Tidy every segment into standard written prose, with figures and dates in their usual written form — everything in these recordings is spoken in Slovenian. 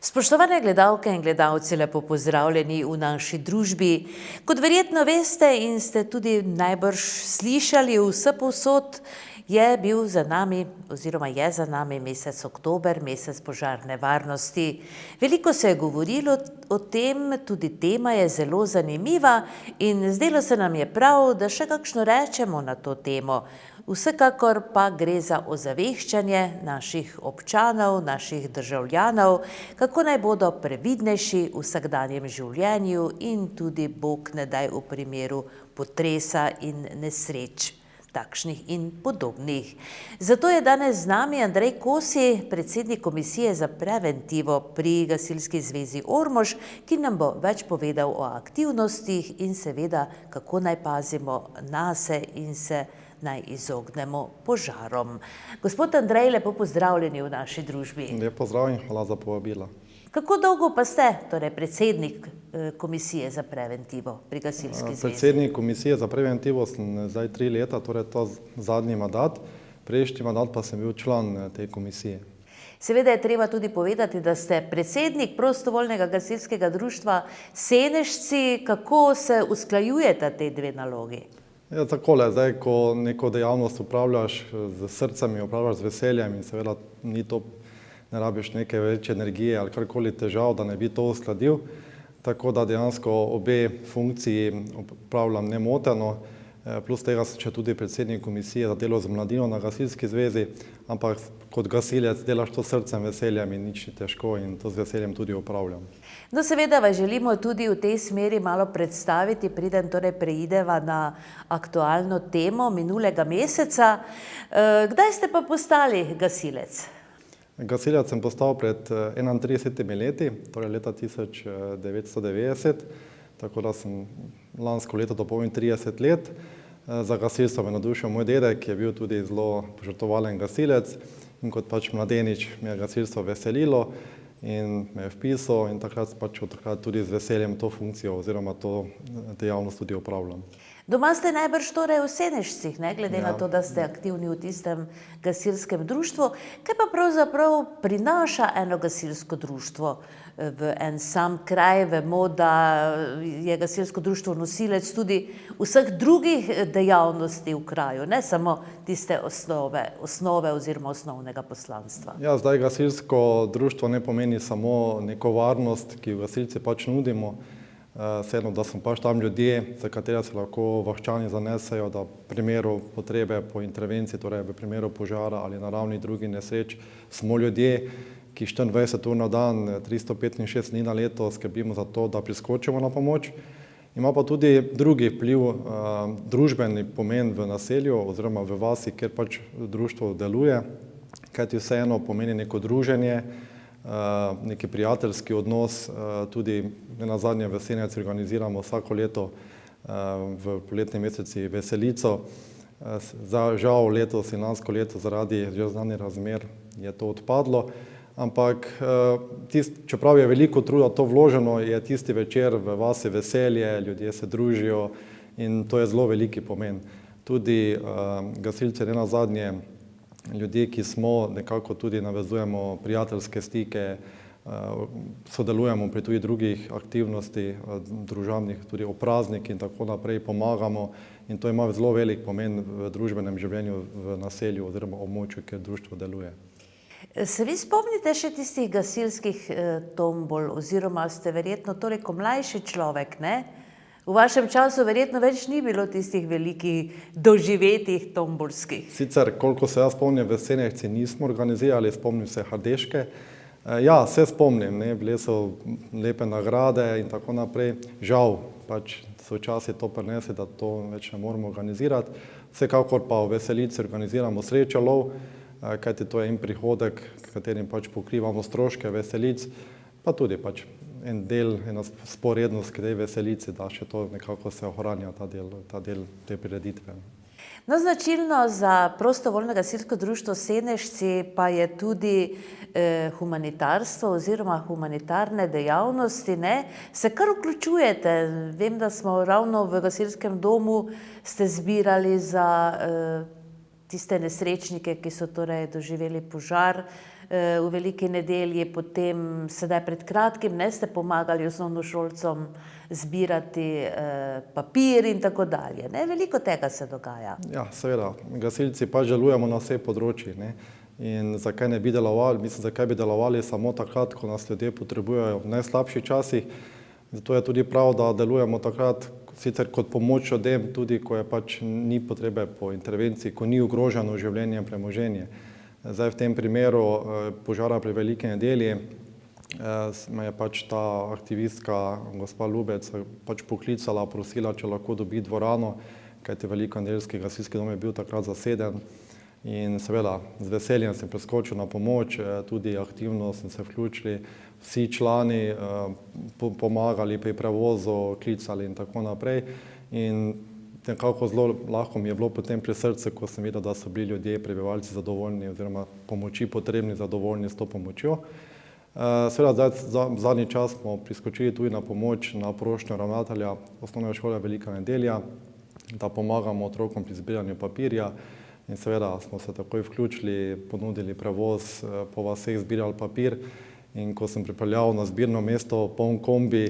Spoštovane gledalke in gledalci, lepo pozdravljeni v naši družbi. Kot verjetno veste in ste tudi najbrž slišali, vsepovsod je bil za nami oziroma je za nami mesec oktober, mesec požarne varnosti. Veliko se je govorilo o tem, tudi tema je zelo zanimiva in zdelo se nam je prav, da še kakšno rečemo na to temo. Vsekakor pa gre za ozaveščanje naših občanov, naših državljanov, kako naj bodo previdnejši v vsakdanjem življenju in tudi Bog ne daj v primeru potresa in nesreč, takšnih in podobnih. Zato je danes z nami Andrej Kosi, predsednik Komisije za preventivo pri Gasilski zvezi Ormož, ki nam bo več povedal o aktivnostih in seveda, kako naj pazimo nase in se naj izognemo požarom. Gospod Andrej, lepo pozdravljeni v naši družbi. Lep pozdrav in hvala za povabilo. Kako dolgo pa ste, torej predsednik Komisije za preventivo pri Gasilski zvezi? Predsednik Komisije za preventivo sem zdaj 3 leta, torej to zadnji mandat. Prejšnji mandat pa sem bil član te komisije. Seveda je treba tudi povedati, da ste predsednik prostovoljnega gasilskega društva Senežci. Kako se usklajujete te dve nalogi? Ja, takole, zdaj, ko neko dejavnost upravljaš z srcem in upravljaš z veseljem in seveda ne rabiš neke večje energije ali karkoli težav, da ne bi to uskladil. Tako da dejansko obe funkciji upravljam nemoteno, plus tega sem še tudi predsednik Komisije za delo z mladino na Gasilski zvezi, ampak kot gasilec delaš to srcem, veseljem in nič ni težko in to z veseljem tudi upravljam. No, seveda vas želimo tudi v tej smeri malo predstaviti, preden torej preideva na aktualno temo minulega meseca. Kdaj ste pa postali gasilec? Gasilec sem postal pred 31 leti, torej leta 1990, tako da sem lansko leto dopolnil 30 let. Za gasilstvo me navdušil moj dedek, ki je bil tudi zelo požrtvovalen gasilec in kot pač mladenič me je gasilstvo veselilo in me je vpisal in takrat tudi z veseljem to funkcijo oziroma to dejavnost tudi opravljam. Doma ste najbrž torej v Senežcih, ne, glede na to, da ste aktivni v tistem gasilskem društvu. Kaj pa pravzaprav prinaša eno gasilsko društvo v en sam kraj? Vemo, da je gasilsko društvo nosilec tudi vseh drugih dejavnosti v kraju, ne samo tiste osnove oziroma osnovnega poslanstva. Ja, zdaj gasilsko društvo ne pomeni samo neko varnost, ki jo gasilci pač nudimo, vseeno, da smo pač tam ljudje, za katere se lahko vaščani zanesejo, da v primeru potrebe po intervenciji, torej v primeru požara ali naravnih drugih nesreč, smo ljudje, ki 24 ur na dan, 365 dni na leto skrbimo za to, da priskočimo na pomoč. Ima pa tudi drugi vpliv, družbeni pomen v naselju oziroma v vasi, kjer pač društvo deluje, kajti vseeno pomeni neko druženje, neki prijateljski odnos, tudi nenazadnje v Senežci organiziramo vsako leto v poletni meseci veselico. Žal letos in lansko leto zaradi že znanih razmer je to odpadlo, ampak čeprav je veliko truda to vloženo, je tisti večer v vasi veselje, ljudje se družijo in to je zelo veliki pomen. Tudi gasilci nenazadnje ljudje, ki smo, nekako tudi navezujemo prijateljske stike, sodelujemo pri tudi drugih aktivnosti, družabnih, tudi o praznikih in tako naprej, pomagamo in to ima zelo velik pomen v družbenem življenju v naselju oziroma območju, kjer društvo deluje. Se vi spomnite še tistih gasilskih tombol oziroma ste verjetno toliko mlajši človek, ne? V vašem času verjetno več ni bilo tistih velikih doživetih tombolskih. Sicer, koliko se jaz spomnim, v Senežci nismo organizirali, spomnim se Hardeške. Ja, se spomnim, ne, bile so lepe nagrade in tako naprej. Žal, pač so včasih to prinesli, da to več ne moramo organizirati. Vsekakor pa v Veselici organiziramo srečolov, kajti to je en prihodek, katerim pač pokrivamo stroške veselic, pa tudi pač en del, ena sporednost k tej veselici, da še to nekako se ohranja ta del te prireditve. No, značilno za prostovoljno gasilsko društvo Senežci pa je tudi humanitarstvo oziroma humanitarne dejavnosti, ne? Se kar vključujete. Vem, da smo ravno v gasilskem domu ste zbirali za tiste nesrečnike, ki so torej doživeli požar. v Veliki nedelji, potem sedaj pred kratkim, ne, ste pomagali osnovnošolcom zbirati papir in tako dalje. Ne? Veliko tega se dogaja. Ja, seveda, gasilci pa želujemo na vseh področjih, ne. In zakaj ne bi delovali, mislim, zakaj bi delovali samo takrat, ko nas ljudje potrebujejo v najslabših časih. Zato je tudi prav, da delujemo takrat, sicer kot pomoč ljudem, tudi ko je pač ni potrebe po intervenciji, ko ni ogroženo življenje in premoženje. Zdaj v tem primeru požara pri Veliki nedelji me je pač ta aktivistka, gospa Lubec, pač poklicala, prosila, če lahko dobi dvorano, kajti velikonedeljski gasilski dom je bil takrat zaseden. In seveda, z veseljem sem preskočil na pomoč, tudi aktivno sem se vključili, vsi člani pomagali pri prevozu, klicali in tako naprej. In nekako zelo lahko mi je bilo potem pri srcu, ko sem videl, da so bili ljudje, prebivalci zadovoljni oziroma pomoči potrebni, zadovoljni s to pomočjo. Seveda, zadnji čas smo priskočili tudi na pomoč na prošnjo ravnatelja Osnovne šole Velika nedelja, da pomagamo otrokom pri zbiranju papirja. In seveda smo se takoj vključili, ponudili prevoz, po vaseh zbirali papir. In ko sem pripeljal na zbirno mesto poln kombi,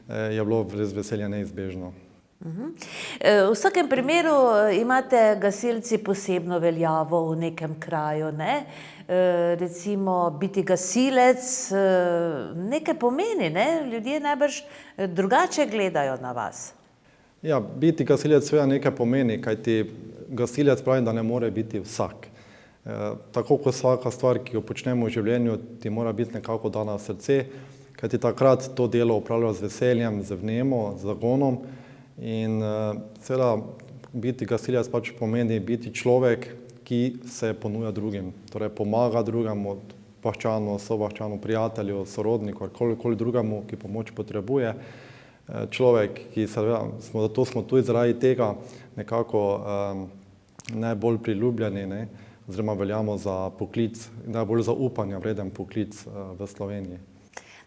je bilo res veselje neizbežno. V vsakem primeru imate gasilci posebno veljavo v nekem kraju, ne? Recimo biti gasilec nekaj pomeni, ne? Ljudje najbrž drugače gledajo na vas. Ja, biti gasilec seveda nekaj pomeni, kajti gasilec pravi, da ne more biti vsak. Tako kot vsaka stvar, ki jo počnemo v življenju, ti mora biti nekako dana v srce, kajti takrat to delo opravljajo z veseljem, z vnemo, z zagonom. In seveda biti gasilec pač pomeni biti človek, ki se ponuja drugim, torej pomaga drugemu, vaščanu, sovaščanu, prijatelju, sorodniku, kolikoli drugemu, ki pomoč potrebuje. Človek, ki zato smo tudi zaradi tega nekako najbolj priljubljeni, ne, oziroma veljamo za poklic, najbolj zaupanja vreden poklic v Sloveniji.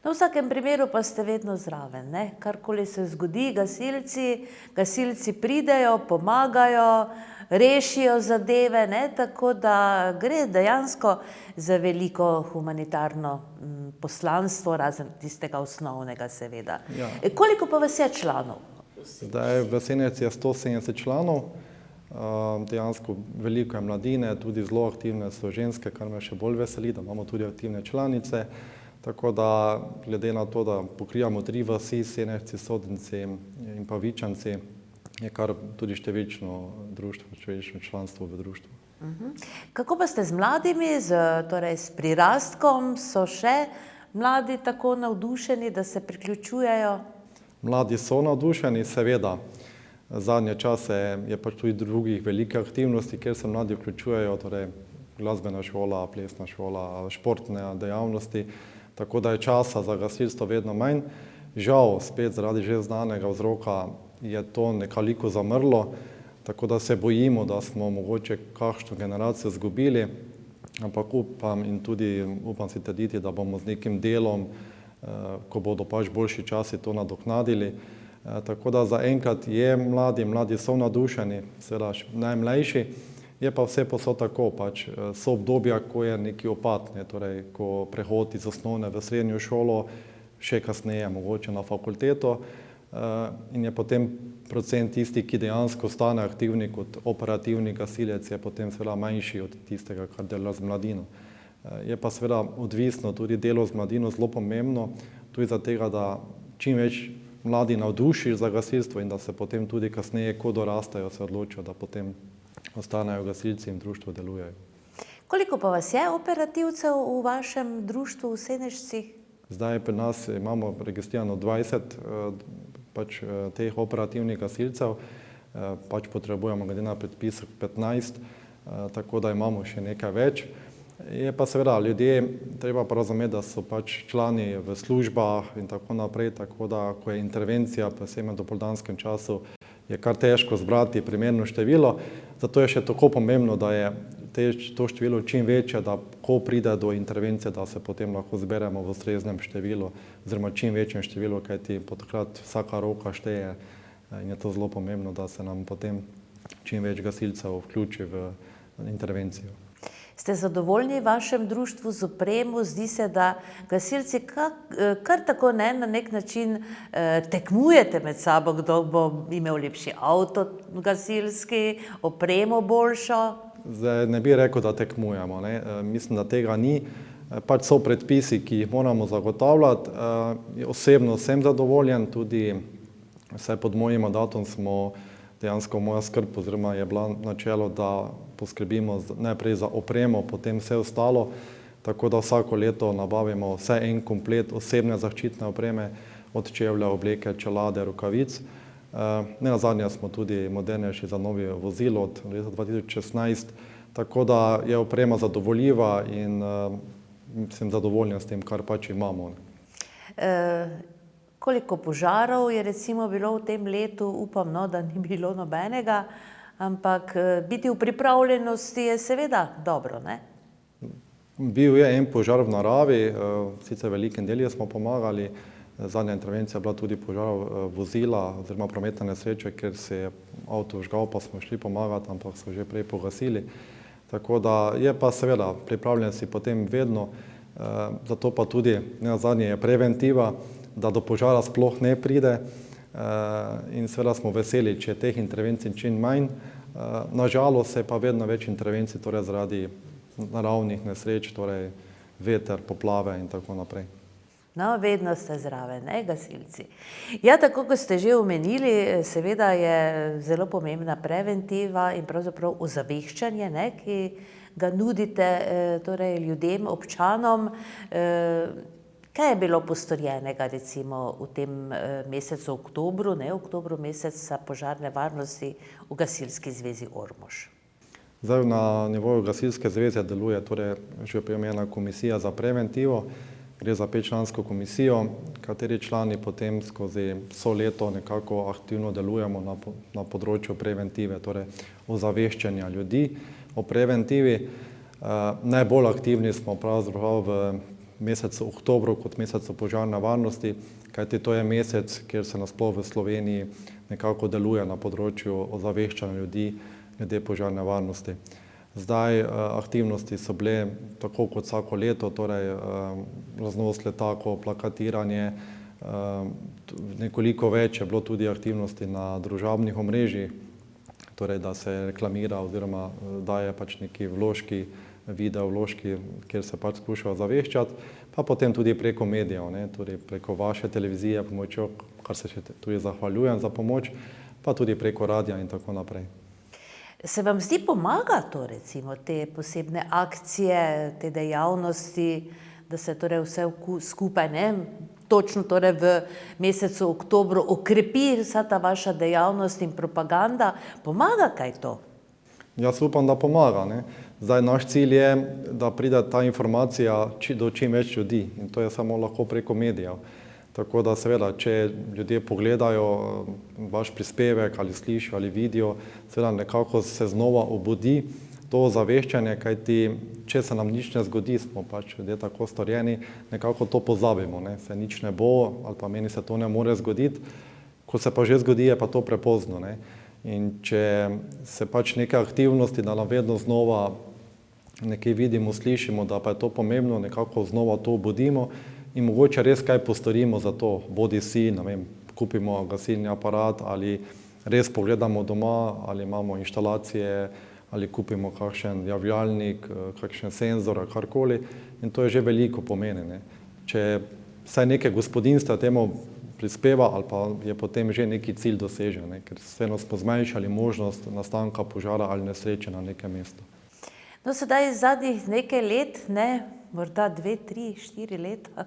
No, v vsakem primeru pa ste vedno zraven, ne? Karkoli se zgodi, gasilci pridejo, pomagajo, rešijo zadeve, ne? Tako da gre dejansko za veliko humanitarno poslanstvo, razen tistega osnovnega seveda. Ja. Koliko pa vas je članov? Zdaj v Seneci je 170 članov, dejansko veliko je mladine, tudi zelo aktivne so ženske, kar me še bolj veseli, da imamo tudi aktivne članice. Tako da glede na to, da pokrivamo 3 vasi, Senečci, Sodenci in pa Vičanci, je kar tudi številčno društvo, številčno članstvo v društvu. Kako pa ste z mladimi, torej s prirastkom, so še mladi tako navdušeni, da se priključujejo? Mladi so navdušeni, seveda. Zadnje čase je pač tudi drugih velikih aktivnosti, kjer se mladi vključujejo, torej glasbena šola, plesna šola, športne dejavnosti, tako da je časa za gasilstvo vedno manj. Žal, spet zaradi že znanega vzroka je to nekoliko zamrlo, tako da se bojimo, da smo mogoče kakšno generacijo izgubili, ampak upam in tudi upam si trditi, da bomo z nekim delom, ko bodo pač boljši časi, to nadoknadili. Tako da zaenkrat je mladi so navdušeni, seveda najmlajši, je pa vse posod tako, pač so obdobja, ko je neki opad, ne, torej ko prehod iz osnovne v srednjo šolo, še kasneje mogoče na fakulteto, in je potem procent tisti, ki dejansko ostane aktivni kot operativni gasilec, je potem seveda manjši od tistega, kar dela z mladino. Je pa seveda odvisno tudi delo z mladino zelo pomembno, tudi za tega, da čim več mladi navduši za gasilstvo in da se potem tudi kasneje, ko dorastajo, se odločijo, da potem ostanejo gasilci in društvo delujejo. Koliko pa vas je operativcev v vašem društvu v Senečcih? Zdaj pri nas imamo registrirano 20 pač teh operativnih gasilcev, pač potrebujemo glede na predpis 15, tako da imamo še nekaj več. Je pa seveda ljudje, treba pa razumeti, da so pač člani v službah in tako naprej, tako da ko je intervencija, predvsem v dopoldanskem času, je kar težko zbrati primerno število, zato je še tako pomembno, da je to število čim večje, da ko pride do intervencije, da se potem lahko zberemo v ustreznem številu oziroma čim večjem številu, kajti takrat vsaka roka šteje in je to zelo pomembno, da se nam potem čim več gasilcev vključi v intervencijo. Ste zadovoljni v vašem društvu z opremo? Zdi se, da gasilci kar tako ne, na nek način tekmujete med sabo, kdo bo imel lepši avto gasilski, opremo boljšo. Zdaj ne bi rekel, da tekmujemo, ne. Mislim, da tega ni. Pač so predpisi, ki jih moramo zagotavljati. Osebno sem zadovoljen, tudi vsaj pod mojim mandatom smo dejansko moja skrb oziroma je bila načelo, da poskrbimo najprej za opremo, potem vse ostalo, tako da vsako leto nabavimo vsaj en komplet osebne zaščitne opreme, od čevlja, obleke, čelade, rokavic. Nenazadnje smo tudi modernejši za novi vozilo od leta 2016, tako da je oprema zadovoljiva in sem zadovoljen s tem, kar pač imamo. Koliko požarov je recimo bilo v tem letu? Upam, no, da ni bilo nobenega, ampak biti v pripravljenosti je seveda dobro, ne? Bil je en požar v naravi, sicer v velikem delu smo pomagali. Zadnja intervencija je bila tudi požar vozila oziroma prometne nesreče, ker se je avto vžgal, pa smo šli pomagati, ampak so že prej pogasili. Tako da je pa seveda pripravljen si potem vedno, zato pa tudi nenazadnje je preventiva, da do požara sploh ne pride, in seveda smo veseli, če je teh intervencij čim manj. Nažalost se je pa vedno več intervencij, torej zaradi naravnih nesreč, torej veter, poplave in tako naprej. No, vedno ste zraven, ne, gasilci. Ja, tako kot ste že omenili, seveda je zelo pomembna preventiva in pravzaprav ozaveščanje, ne, ki ga nudite torej ljudem, občanom. Kaj je bilo postorjenega recimo v tem mesecu oktobru, ne, oktobru meseca požarne varnosti v Gasilski zvezi Ormož? Zdaj na nivoju Gasilske zveze deluje torej že omenjena komisija za preventivo. Gre za 5-člansko komisijo, kateri člani potem skozi vso leto nekako aktivno delujemo na področju preventive, torej ozaveščanja ljudi o preventivi. Najbolj aktivni smo pravzaprav v mesecu oktobru kot mesecu požarne varnosti, kajti to je mesec, kjer se nasploh v Sloveniji nekako deluje na področju ozaveščanja ljudi glede požarne varnosti. Zdaj aktivnosti so bile tako kot vsako leto, torej raznos letakov, plakatiranje, nekoliko več je bilo tudi aktivnosti na družabnih omrežjih, torej da se reklamira oziroma daje pač neki vložki, video vložki, kjer se pač skušajo ozaveščati, pa potem tudi preko medijev, ne, tudi preko vaše televizije, pomočjo, kar se še tudi zahvaljujem za pomoč, pa tudi preko radia in tako naprej. Se vam zdi pomaga to recimo, te posebne akcije, te dejavnosti, da se torej vse skupaj, ne, točno torej v mesecu oktobru okrepi vsa ta vaša dejavnost in propaganda? Pomaga kaj to? Jaz upam, da pomaga, ne. Zdaj naš cilj je, da pride ta informacija do čim več ljudi in to je samo lahko preko medijev. Tako da seveda, če ljudje pogledajo vaš prispevek ali slišijo ali vidijo, seveda nekako se znova obudi to ozaveščanje, kajti če se nam nič ne zgodi, smo pač ljudje tako storjeni, nekako to pozabimo, ne, se nič ne bo ali pa meni se to ne more zgoditi, ko se pa že zgodi, je pa to prepozno, ne. In če se pač neke aktivnosti, da nam vedno znova nekaj vidimo, slišimo, da pa je to pomembno, nekako znova to obudimo in mogoče res kaj postorimo za to, bodisi, ne vem, kupimo gasilni aparat ali res pogledamo doma, ali imamo inštalacije, ali kupimo kakšen javljalnik, kakšen senzor, karkoli in to je že veliko pomeni, ne. Če vsaj nekaj gospodinjstva temu prispeva ali pa je potem že neki cilj dosežen, ne, ker vseeno smo zmanjšali možnost nastanka požara ali nesreče na nekem mestu. No, sedaj zadnjih nekaj let, ne, morda 2, 3, 4 leta,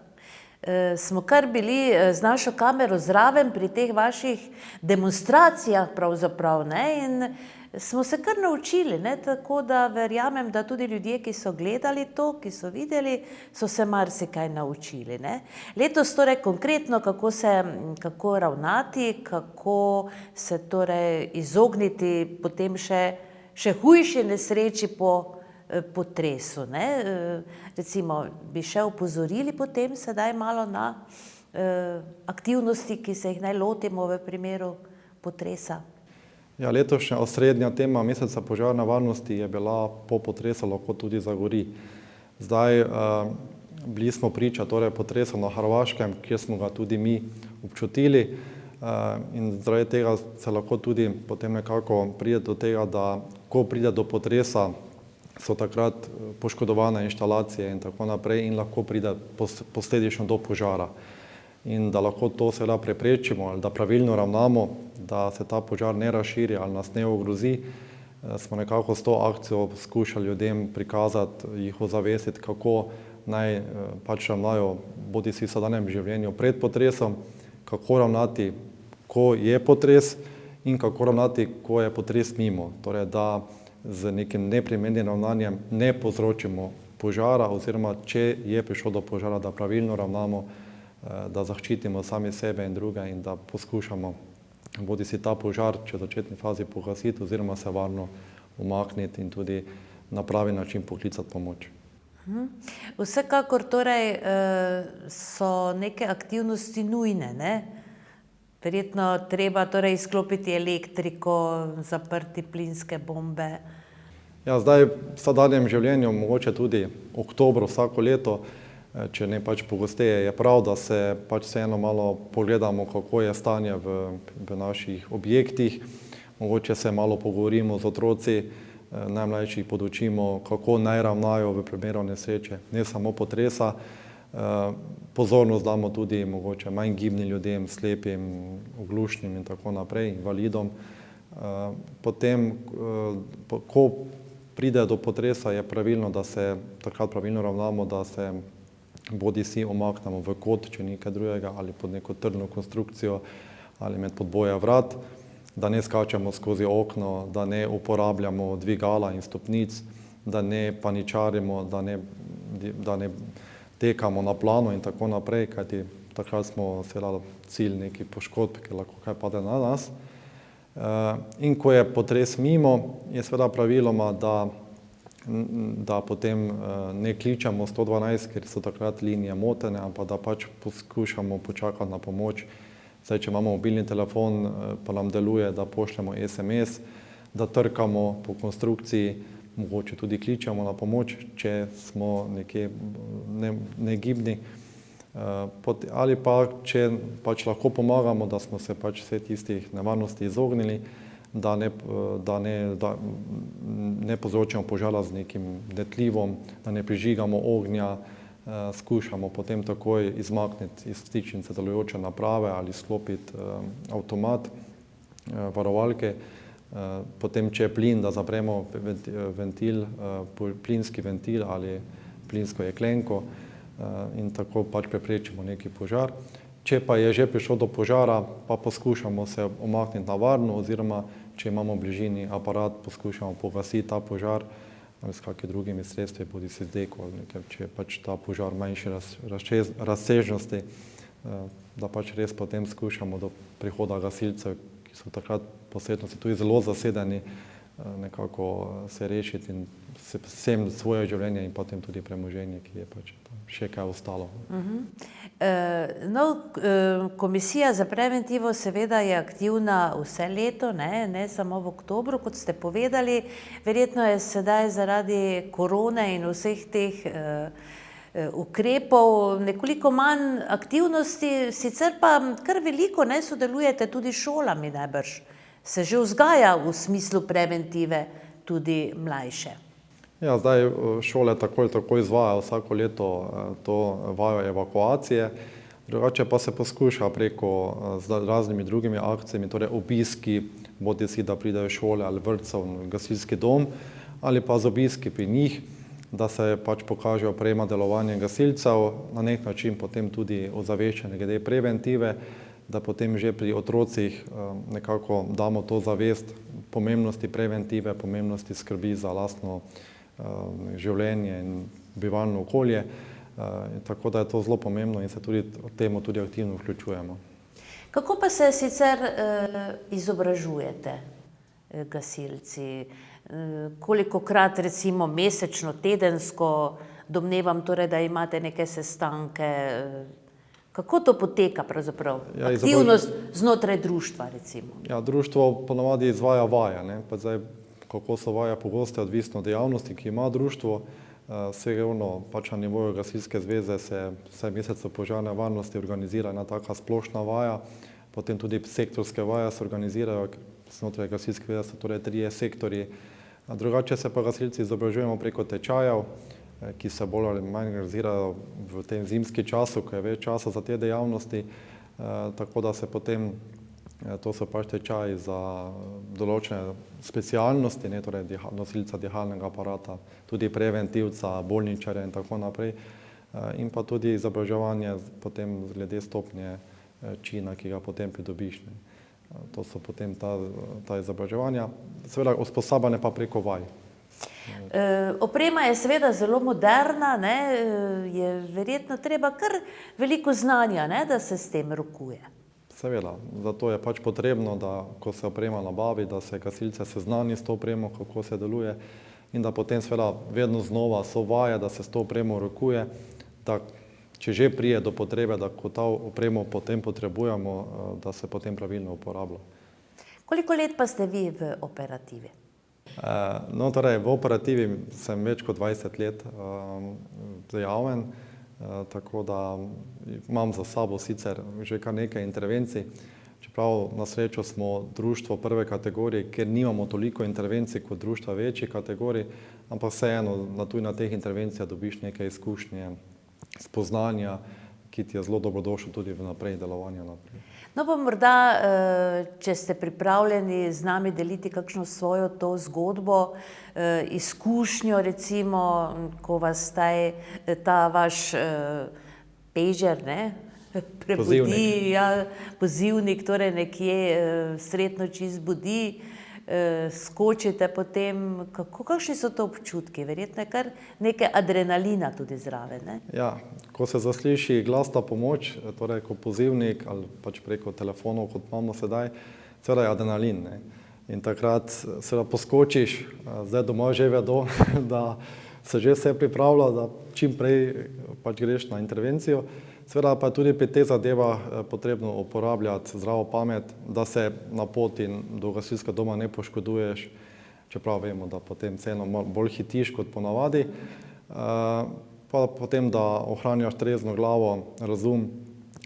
smo kar bili z našo kamero zraven pri teh vaših demonstracijah pravzaprav, ne, in smo se kar naučili, ne, tako da verjamem, da tudi ljudje, ki so gledali to, ki so videli, so se marsikaj naučili, ne. Letos torej konkretno, kako ravnati, kako se torej izogniti potem še hujši nesreči po potresu, ne. Recimo, bi še opozorili potem sedaj malo na aktivnosti, ki se jih naj lotimo v primeru potresa? Ja, letošnja osrednja tema meseca požarne varnosti je bila po potresu lahko tudi zagori. Zdaj bili smo priča potresu na Hrvaškem, kjer smo ga tudi mi občutili in zaradi tega se lahko tudi potem nekako pride do tega, da ko pride do potresa, so takrat poškodovane inštalacije in tako naprej in lahko pride posledično do požara. In da lahko to seveda preprečimo ali da pravilno ravnamo, da se ta požar ne razširi ali nas ne ogrozi, smo nekako s to akcijo skušali ljudem prikazati, jih ozavestiti, kako naj pač ravnajo bodisi v vsakdanjem življenju pred potresom, kako ravnati, ko je potres in kako ravnati, ko je potres mimo. Torej, da z nekim neprimernim ravnanjem ne povzročimo požara oziroma, če je prišlo do požara, da pravilno ravnamo, da zaščitimo sami sebe in druge in da poskušamo bodisi ta požar, če v začetni fazi pogasiti oziroma se varno umakniti in tudi na pravi način poklicati pomoč. Vsekakor torej so neke aktivnosti nujne, ne? Verjetno treba torej izklopiti elektriko, zaprti plinske bombe. Ja, zdaj v vsakdanjem življenju, mogoče tudi oktobru vsako leto, če ne pač pogosteje, je prav, da se pač vseeno malo pogledamo, kako je stanje v naših objektih. Mogoče se malo pogovorimo z otroci, najmlajših podučimo, kako naj ravnajo v primeru nesreče, ne samo potresa. Pozornost damo tudi mogoče manj gibnim ljudem, slepim, oglušnim in tako naprej, invalidom. Potem, ko pride do potresa, je pravilno, da se takrat pravilno ravnamo, da se bodisi umaknemo v kot, če nekaj drugega, ali pod neko trdno konstrukcijo, ali med podboje vrat, da ne skačemo skozi okno, da ne uporabljamo dvigala in stopnic, da ne paničarimo, da ne tekamo na plano in tako naprej, kajti takrat smo seveda cilj neki poškodb, ker lahko kaj pade na nas. In ko je potres mimo, je seveda praviloma, da potem ne kličemo 112, ker so takrat linije motene, ampak da pač poskušamo počakati na pomoč. Zdaj, če imamo mobilni telefon, pa nam deluje, da pošljemo SMS, da trkamo po konstrukciji, mogoče tudi kličemo na pomoč, če smo nekje negibni. Ali pa, če pač lahko pomagamo, da smo se pač vse tistih nevarnosti izognili, da ne povzročimo požara z nekim netlivom, da ne prižigamo ognja, skušamo potem takoj izmakniti iz vtičnice delujoče naprave ali sklopiti avtomat, varovalke. Potem, če je plin, da zapremo ventil, plinski ventil ali plinsko jeklenko in tako pač preprečimo neki požar. Če pa je že prišlo do požara, pa poskušamo se umakniti na varno oziroma, če imamo v bližini aparat, poskušamo pogasiti ta požar ali s kakimi drugimi sredstvi, bodisi z deko ali nekaj, če je pač ta požar manjše razsežnosti, da pač res potem skušamo do prihoda gasilcev, ki so takrat posebnosti tudi zelo zasedeni, nekako se rešiti in vsem svoje življenje in potem tudi premoženje, ki je pač še kaj ostalo. Komisija za preventivo seveda je aktivna vse leto, ne samo v oktobru, kot ste povedali. Verjetno je sedaj zaradi korone in vseh teh ukrepov nekoliko manj aktivnosti, sicer pa kar veliko sodelujete tudi s šolami najbrž. Se že vzgaja v smislu preventive tudi mlajše? Ja, zdaj šole tako izvajajo vsako leto to vajo evakuacije, drugače pa se poskuša preko z raznimi drugimi akcijami, torej obiski, bodisi da pridejo šole ali vrtcev, gasilski dom, ali pa z obiski pri njih, da se pač pokaže oprema, delovanje gasilcev, na nek način potem tudi ozaveščanje glede preventive, da potem že pri otrocih nekako damo to zavest pomembnosti preventive, pomembnosti skrbi za lastno življenje in bivalno okolje, tako da je to zelo pomembno in se tudi temu tudi aktivno vključujemo. Kako pa se sicer izobražujete, gasilci? Kolikokrat recimo mesečno, tedensko, domnevam torej, da imate neke sestanke, Kako to poteka pravzaprav? Ja, Aktivnost znotraj društva, recimo. Ja, društvo ponavadi izvaja vaje, ne. Pa zdaj, kako so vaje pogoste, odvisno od dejavnosti, ki ima društvo. Vseeno pač na nivoju Gasilske zveze se vsaj mesec požarne varnosti organizira ena taka splošna vaja, potem tudi sektorske vaje se organizirajo, znotraj Gasilske zveze so torej 3 sektorji. Drugače se pa gasilci izobražujemo preko tečajev, ki se bolj ali manj organizirajo v tem zimskem času, ko je več časa za te dejavnosti, tako da se potem, to so pač tečaji za določene specialnosti, ne, torej nosilca dihalnega aparata, tudi preventivca, bolničarja in tako naprej, in pa tudi izobraževanje potem glede stopnje čina, ki ga potem pridobiš, ne. To so potem ta izobraževanja, seveda usposabljanje pa preko vaj. Oprema je seveda zelo moderna, ne, je verjetno treba kar veliko znanja, ne, da se s tem rokuje. Seveda, zato je pač potrebno, da ko se oprema nabavi, da se gasilce seznani s to opremo, kako se deluje, in da potem seveda vedno znova so vaje, da se s to opremo rokuje, da če že prije do potrebe, da ko ta opremo potem potrebujemo, da se potem pravilno uporablja. Koliko let pa ste vi v operativi? No, torej v operativi sem več kot 20 let dejaven, tako da imam za sabo sicer že kar nekaj intervencij, čeprav na srečo smo društvo prve kategorije, ker nimamo toliko intervencij kot društva večjih kategorij, ampak vseeno tudi na teh intervencijah dobiš nekaj izkušnje, spoznanja, ki ti je zelo dobrodošlo tudi v naprej delovanje naprej. No pa morda, če ste pripravljeni z nami deliti kakšno svojo to zgodbo, izkušnjo recimo, ko vas ta vaš pager, ne, prebudi, ja, pozivnik, torej nekje sredi noči zbudi, skočite potem, kakšni so to občutki? Verjetno je kar nekaj adrenalina tudi zraven, ne? Ja, ko se zasliši glasna pomoč, torej ko pozivnik ali pač preko telefonov, kot imamo sedaj, seveda je adrenalin, ne. In takrat seveda poskočiš, zdaj doma že vedo, da se že vse pripravlja, da čim prej pač greš na intervencijo. Seveda pa je tudi pri teh zadevah potrebno uporabljati zdravo pamet, da se na poti do gasilskega doma ne poškoduješ, čeprav vemo, da potem vseeno bolj hitiš kot ponavadi, pa potem, da ohranjaš trezno glavo, razum,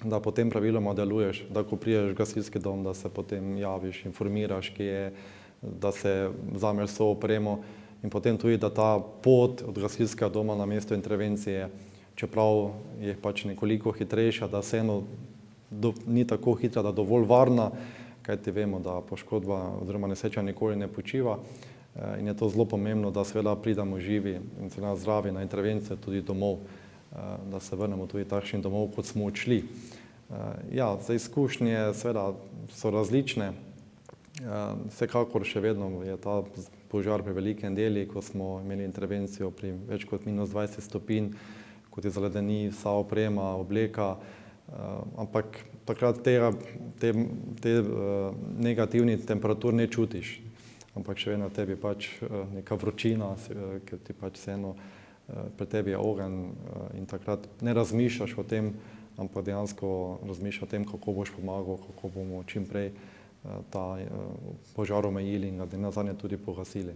da potem praviloma deluješ, da ko prideš v gasilski dom, da se potem javiš, informiraš, kje je, da se vzameš vso opremo in potem tudi, da ta pot od gasilskega doma na mesto intervencije, čeprav je pač nekoliko hitrejša, da vseeno ni tako hitra, da dovolj varna, kajti vemo, da poškodba oziroma nesreča nikoli ne počiva, in je to zelo pomembno, da seveda pridemo živi in seveda zdravi na intervencijo tudi domov, da se vrnemo tudi takšnim domov, kot smo odšli. Ja, za izkušnje seveda so različne, vsekakor še vedno je ta požar pri Velikem deli, ko smo imeli intervencijo pri več kot minus 20 stopinj, ko ti zaledeni vsa oprema, obleka, ampak takrat te negativnih temperatur ne čutiš, ampak še vedno tebi pač neka vročina, ker ti pač vseeno pri tebi je ogenj in takrat ne razmišljaš o tem, ampak dejansko razmišljaš o tem, kako boš pomagal, kako bomo čim prej ta požar omejili in ga nazadnje tudi pogasili.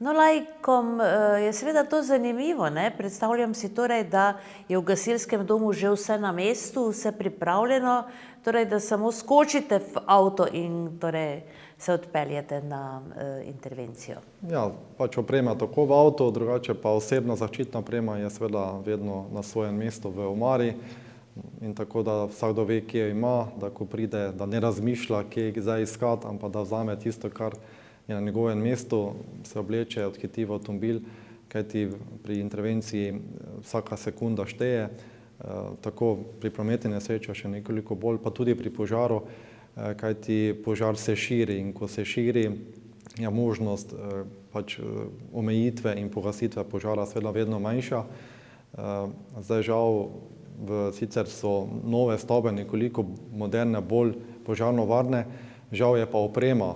No, laikom je seveda to zanimivo, ne? Predstavljam si torej, da je v gasilskem domu že vse na mestu, vse pripravljeno, torej da samo skočite v avto in torej se odpeljete na intervencijo. Ja, pač oprema tako v avto, drugače pa osebna zaščitna oprema je seveda vedno na svojem mestu v omari in tako da vsakdo ve, kje jo ima, da ko pride, da ne razmišlja, kje zdaj iskati, ampak da vzame tisto, kar je na njegovem mestu, se obleče, odhiti v avtomobil, kajti pri intervenciji vsaka sekunda šteje, tako pri prometni nesreči še nekoliko bolj, pa tudi pri požaru, kajti požar se širi in ko se širi, je možnost pač omejitve in pogasitve požara seveda vedno manjša. Zdaj žal, sicer so nove stavbe nekoliko moderne, bolj požarno varne, žal je pa oprema,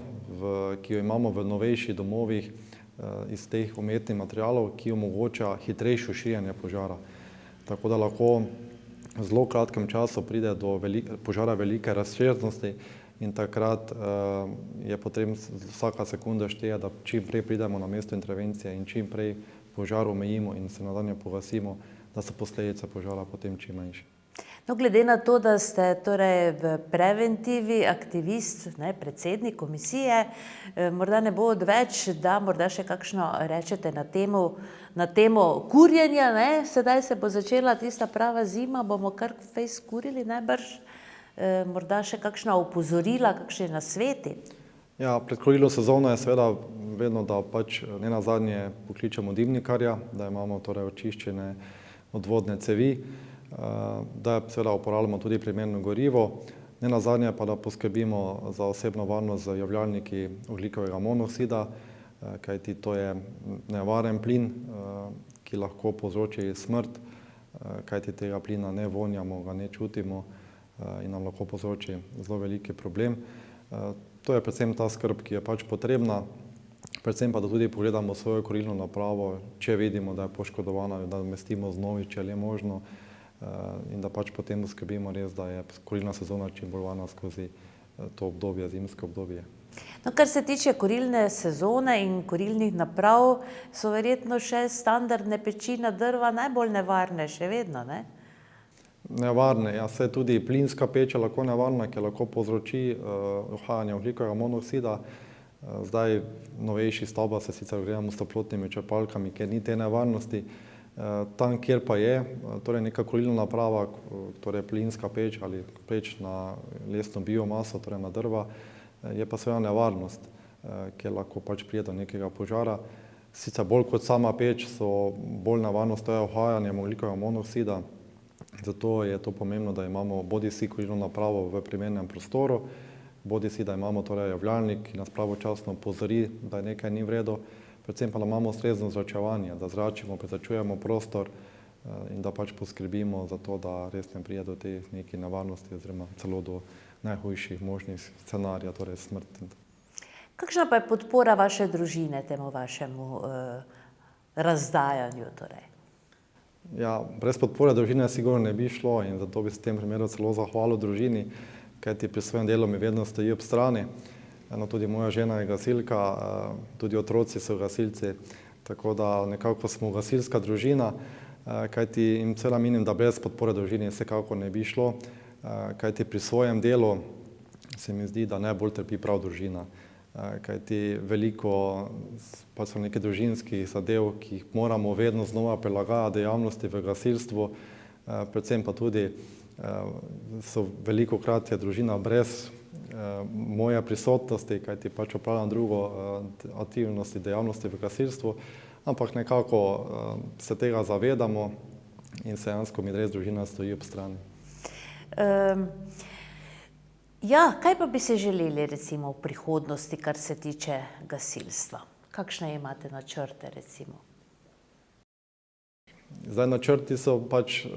ki jo imamo v novejših domovih iz teh umetnih materialov, ki omogoča hitrejše širjenje požara. Tako da lahko v zelo kratkem času pride do požara velike razsežnosti in takrat je potrebno vsaka sekunda šteje, da čim prej pridemo na mesto intervencije in čim prej požar omejimo in se nadalje pogasimo, da so posledice požara potem čim manjše. No, glede na to, da ste torej v preventivi aktivist, predsednik komisije, morda ne bo odveč, da morda še kakšno rečete na temo kurjenja, sedaj se bo začela tista prava zima, bomo kar fejs kurili najbrž, morda še kakšna opozorila, kakšni nasveti? Ja, pred kurilno sezono je seveda vedno, da ne nazadnje pokličemo dimnikarja, da imamo torej očiščene odvodne cevi, da seveda uporabljamo tudi primerno gorivo, ne nazadnje pa da poskrbimo za osebno varnost z javljalniki ogljikovega monoksida, kajti to je nevaren plin, ki lahko povzroči smrt, kajti tega plina ne vonjamo, ga ne čutimo in nam lahko povzroči zelo veliki problem. To je predvsem ta skrb, ki je potrebna, predvsem pa da tudi pogledamo svojo kurilno napravo, če vidimo, da je poškodovana, da namestimo z novi, če je možno, in da potem poskrbimo res, da je kurilna sezona čim bolj varna skozi to obdobje, zimsko obdobje. No, kar se tiče kurilne sezone in kurilnih naprav, so verjetno še standardne peči na drva najbolj nevarne, še vedno, ne? Nevarne, ja, se tudi plinska peč je lahko nevarna, ki lahko povzroči uhajanje ogljikovega monoksida. Zdaj novejši stavba se sicer ogrevamo s toplotnimi črpalkami, kjer ni te nevarnosti. Tam, kjer pa je, torej neka kurilna naprava, torej plinska peč ali peč na lesno biomaso, torej na drva, je pa seveda nevarnost, kjer lahko pride do nekega požara. Sicer bolj kot sama peč so bolj nevarnost, to je uhajanje ogljikovega monoksida, zato je to pomembno, da imamo bodisi kurilno napravo v primernem prostoru, bodisi da imamo torej javljalnik, ki nas pravočasno opozori, da nekaj ni v redu, predvsem pa da imamo ustrezno zračevanje, da zračimo, prezračujemo prostor in da poskrbimo za to, da res ne pride do teh nekih nevarnosti oziroma celo do najhujših možnih scenarijev, torej smrti. Kakšna pa je podpora vaše družine temu vašemu razdajanju torej? Ja, brez podpore družine sigurno ne bi šlo in zato bi se v tem primeru celo zahvalil družini, kajti pri svojem delu mi vedno stoji ob strani. Tudi moja žena je gasilka, tudi otroci so gasilci, tako da nekako smo gasilska družina, kajti in seveda menim, da brez podpore družine vsekakor ne bi šlo, kajti pri svojem delu se mi zdi, da najbolj trpi prav družina, kajti veliko so nekaj družinskih zadev, ki jih moramo vedno znova prilagajati dejavnosti v gasilstvu, predvsem pa tudi so velikokrat je družina brez moje prisotnosti, kajti opravljam drugo aktivnosti, dejavnosti v gasilstvu, ampak nekako se tega zavedamo in se dejansko mi res družina stoji ob strani. Ja, kaj pa bi se želeli recimo v prihodnosti, kar se tiče gasilstva? Kakšne imate načrte recimo? Zdaj načrti so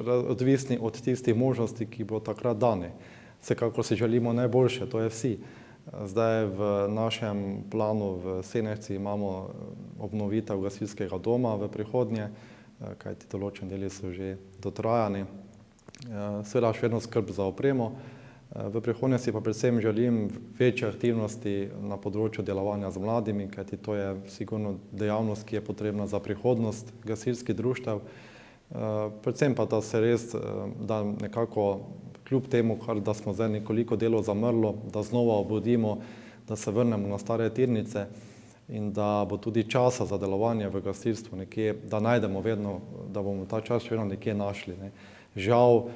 odvisni od tistih možnosti, ki bodo takrat dane. Vsekakor si želimo najboljše, to je vsi. Zdaj v našem planu v Senečci imamo obnovitev gasilskega doma v prihodnje, kajti določeni deli so že dotrajani. Seveda še vedno skrb za opremo. V prihodnje si pa predvsem želim večje aktivnosti na področju delovanja z mladimi, kajti to je sigurno dejavnost, ki je potrebna za prihodnost gasilskih društev. Predvsem pa, da se res, da nekako kljub temu, da smo zdaj nekoliko delo zamrlo, da znova obudimo, da se vrnemo na stare tirnice in da bo tudi časa za delovanje v gasilstvu nekje, da najdemo vedno, da bomo ta čas še vedno nekje našli. Žal,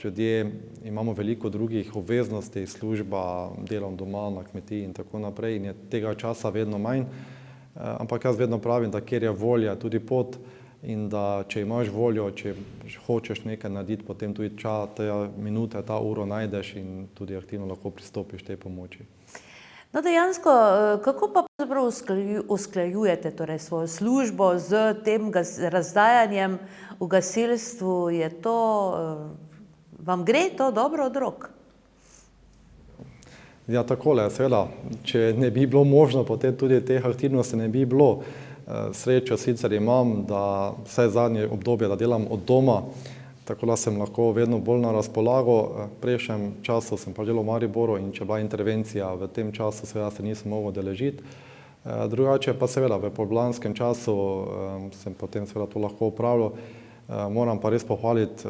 ljudje imamo veliko drugih obveznosti, služba, delom doma, na kmetiji in tako naprej in je tega časa vedno manj, ampak jaz vedno pravim, da kjer je volja, tudi pot in da če imaš voljo, če hočeš nekaj narediti, potem tudi te minute, ta uro najdeš in tudi aktivno lahko pristopiš tej pomoči. No dejansko, kako pa pravzaprav usklajujete torej svojo službo z tem razdajanjem v gasilstvu? Je to, vam gre to dobro od rok? Ja, takole, seveda, če ne bi bilo možno, potem tudi teh aktivnosti ne bi bilo. Srečo sicer imam, da vsaj zadnje obdobje, da delam od doma, tako da sem lahko vedno bolj na razpolago. V prejšnjem času sem pa delal v Mariboru in če bila intervencija v tem času, seveda se nisem mogel udeležiti. Drugače pa seveda v popoldanskem času sem potem seveda to lahko opravljal. Moram pa res pohvaliti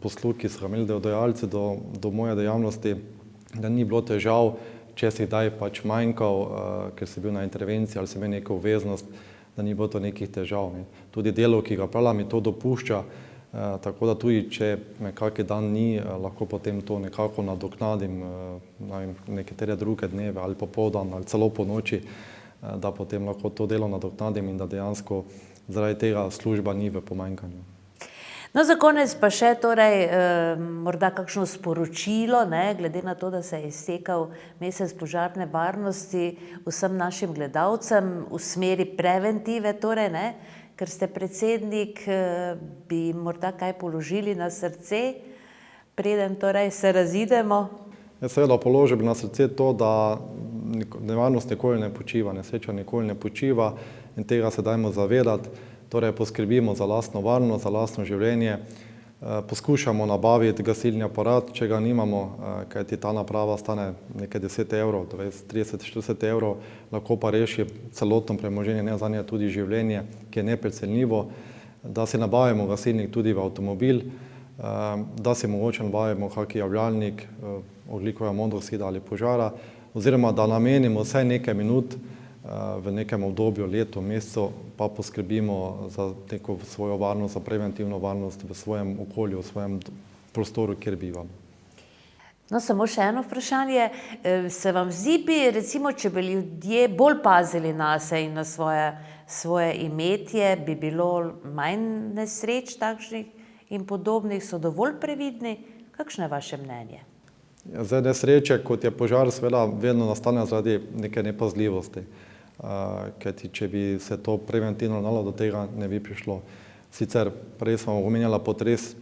posluh, ki so ga imeli delodajalci do moje dejavnosti, da ni bilo težav, če si kdaj pač manjkal, ker si bil na intervenciji ali si imel neko obveznost, da ni bilo to nekih težav. Tudi delo, ki ga opravljam, mi to dopušča, tako da tudi, če me kakšen dan ni, lahko potem to nekako nadoknadim na nekatere druge dneve ali popoldan ali celo po noči, da potem lahko to delo nadoknadim in da dejansko zaradi tega služba ni v pomanjkanju. No, za konec pa še torej morda kakšno sporočilo, glede na to, da se je iztekal mesec požarne varnosti vsem našim gledalcem v smeri preventive, torej, ker ste predsednik, bi morda kaj položili na srce, preden torej se razidemo? Jaz seveda položil bi na srce to, da nevarnost nikoli ne počiva, nesreča nikoli ne počiva in tega se dajmo zavedati. Torej poskrbimo za lastno varnost, za lastno življenje, poskušamo nabaviti gasilni aparat, če ga nimamo, kajti ta naprava stane nekaj 10 evrov, 30-40 evrov, lahko pa reši celotno premoženje, nezadnje tudi življenje, ki je neprecenljivo, da si nabavimo gasilnik tudi v avtomobil, da si mogoče nabavimo kak javljalnik ogljikovega monoksida ali požara, oziroma da namenimo vsaj nekaj minut v nekem obdobju, letu, mesecu, pa poskrbimo za neko svojo varnost, za preventivno varnost v svojem okolju, v svojem prostoru, kjer bivamo. No, samo še eno vprašanje. Se vam zdi, recimo, če bi ljudje bolj pazili nase in na svoje imetje, bi bilo manj nesreč takšnih in podobnih, so dovolj previdni? Kakšno je vaše mnenje? Zdaj, nesreče, kot je požar, seveda vedno nastane zaradi neke nepazljivosti. Kajti, če bi se to preventivno ravnalo, do tega ne bi prišlo. Sicer prej smo omenjali potres,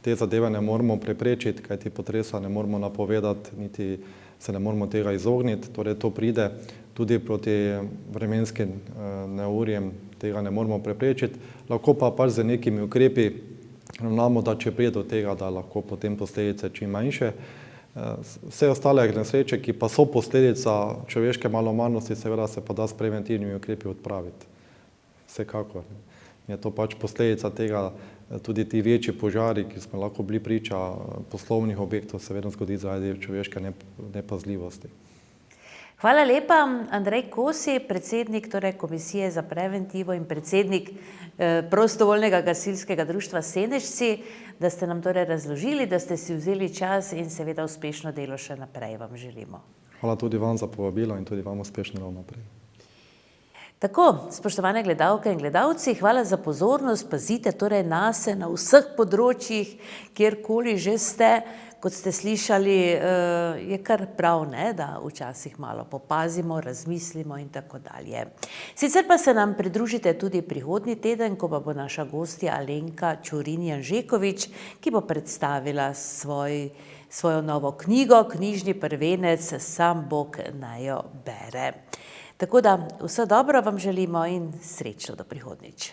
te zadeve ne moremo preprečiti, kajti potresa ne moremo napovedati, niti se ne moremo tega izogniti, torej to pride tudi proti vremenskim neurjem, tega ne moremo preprečiti. Lahko pa pač z nekimi ukrepi ravnamo, da če pride do tega, da lahko potem posledice čim manjše. Vse ostale nesreče, ki pa so posledica človeške malomarnosti, seveda se pa da s preventivnimi ukrepi odpraviti. Vsekakor. Je to pač posledica tega, tudi ti večji požari, ki smo lahko bili priča poslovnih objektov, se vedno zgodi zaradi človeške nepazljivosti. Hvala lepa, Andrej Kosi, predsednik Komisije za preventivo in predsednik prostovoljnega gasilskega društva Senežci, da ste nam torej razložili, da ste si vzeli čas in seveda uspešno delo še naprej vam želimo. Hvala tudi vam za povabilo in tudi vam uspešno delo naprej. Tako, spoštovane gledalke in gledalci, hvala za pozornost, pazite torej nase na vseh področjih, kjerkoli že ste. Kot ste slišali, je kar prav, da včasih malo popazimo, razmislimo in tako dalje. Sicer pa se nam pridružite tudi prihodnji teden, ko pa bo naša gostja Alenka Čurin Janžekovič, ki bo predstavila svojo novo knjigo, Knjižni prvenec, Sam Bog naj jo bere. Tako da vse dobro vam želimo in srečno do prihodnjič.